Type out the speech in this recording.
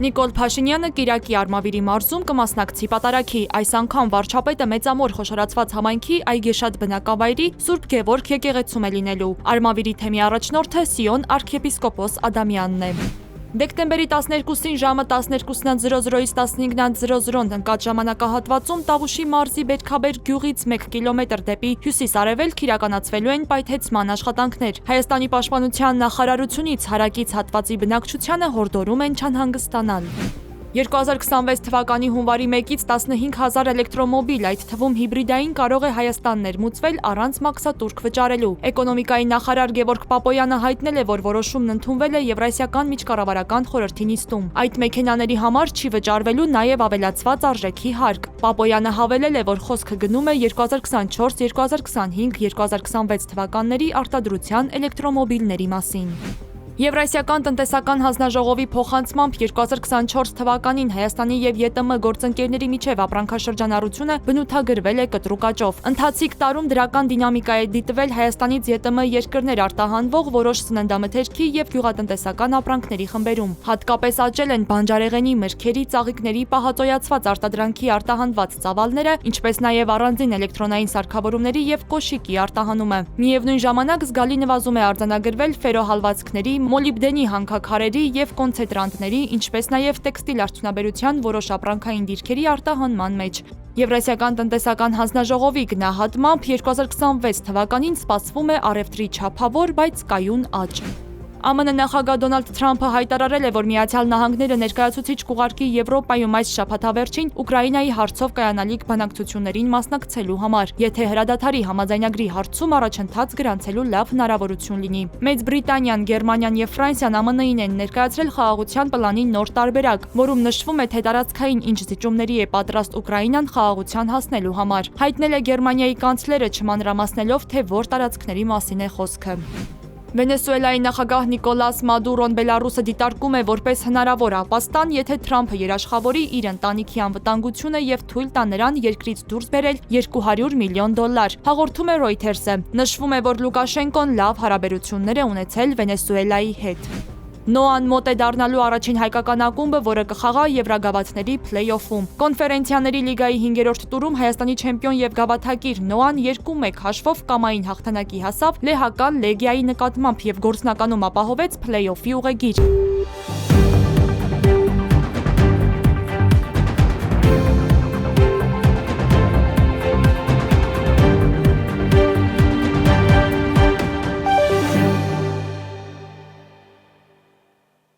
Նիկոլ Փաշինյանը Կիրակի Արմավիրի մարզում կմասնակցի պատարագի, այս անգամ վարչապետը Մեծամոր խոշորացված համայնքի այգեշատ բնակավայրի Սուրբ Գևորգ եկեղեցում է լինելու։ Արմավիրի թեմի առաջնորդը Սիոն arczepiskopos Ադամյանն է։ Դեկտեմբերի 12-ին ժամը 12:00-ից 15:00 ընկած ժամանակահատվածում Տավուշի մարզի Բերքաբեր գյուղից 1 կիլոմետր դեպի հյուսիս-արևելք իրականացվելու են պայթեցման աշխատանքներ։ Հայաստանի պաշտպանության նախարարությունից հարակից հատվածի բնակչությանը հորդորում են չանհանգստանալ։ 2026 թվականի հունվարի 1-ից 15,000 էլեկտրոմոբիլ, այդ թվում հիբրիդային կարող է Հայաստան ներմուծվել առանց մաքսատուրք վճարելու։ Էկոնոմիկայի նախարար Գևորգ Պապոյանը հայտնել է, որ որոշումն ընդունվել է Եվրասիական միջկառավարական խորհրդի նիստում։ Այդ մեքենաների համար չի վճարվելու նաև ավելացված արժեքի հարկ։ Պապոյանը հավելել է, որ խոսքը գնում է 2024, 2025, 2026 թվականների արտադրության էլեկտրոմոբիլների մասին։ Եվրասիական տնտեսական հանձնաժողովի փոխանցմամբ 2024 թվականին Հայաստանի եւ ԵՏՄ գործընկերների միջև ապրանքաշրջանառությունը բնութագրվել է կտրուկ աճով։ Ընթացիկ տարում դրական դինամիկա է դիտվել Հայաստանից ԵՏՄ երկրներ արտահանվող որոշ սննդամթերքի եւ գյուղատնտեսական ապրանքների խմբերում։ Հատկապես աճել են բանջարեղենի, մրգերի, ծաղիկների, պահածոյացված արտադրանքի արտահանված ծավալները, ինչպես նաեւ առանձին էլեկտրոնային սարքավորումների եւ կոշիկի արտահանումը։ Միևնույն ժամանակ զգալի նվազում է արձանագրվել ֆերոհալվածքների, մոլիբդենի հանքաքարերի եւ կոնցենտրանտների, ինչպես նաեւ տեքստիլ արդյունաբերության որոշ ապրանքային դիրքերի արտահանման մեջ։ Եվրասիական տնտեսական հանձնաժողովի գնահատմամբ 2026 թվականին սպասվում է առևտրի չափավոր, բայց կայուն աճ։ ԱՄՆ նախագահ Դոնալդ Թրամփը հայտարարել է, որ Միացյալ Նահանգները ներկայացուցիչ կուղարկի Եվրոպայում այս շաբաթավերջին Ուկրաինայի հարցով կայանալիք բանակցություններին մասնակցելու համար, եթե հրադադարի համաձայնագրի հարցում առաջընթաց գրանցելու լավ հնարավորություն լինի։ Մեծ Բրիտանիան, Գերմանիան եւ Ֆրանսիան ԱՄՆ-ին են ներկայացրել խաղաղության պլանի նոր տարբերակ, որում նշվում է, թե տարածքային ինչ զիջումների է պատրաստ Ուկրաինան խաղաղության հասնելու համար։ Հայտնել է Գերմանիայի կանցլերը, չմանրամասնելով, թե որ տարածքների մասին է խոսքը։ Վենեսուելայի նախագահ Նիկոլաս Մադուրոն Բելարուսը դիտարկում է որպես հնարավոր ապաստան, եթե Թրամփը երաշխավորի իր ընտանիքի անվտանգությունը եւ թույլ տա նրան երկրից դուրս բերել $200 միլիոն։ Հաղորդում է Reuters-ը։ Նշվում է, որ Լուկաշենկոն լավ հարաբերություններ է ունեցել Վենեսուելայի հետ։ Նոան մոտ է դառնալու առաջին հայկական ակումբը, որը կխաղա Եվրագավաթների փլեյ-օֆում։ Կոնֆերենցիաների լիգայի 5-րդ տուրում Հայաստանի չեմպիոն եւ գավաթակիր Նոան 2-1 հաշվով կամային հաղթանակի հասավ Լեհական Լեգիայի նկատմամբ եւ գործնականում ապահովեց փլեյ-օֆի ուղեգիր։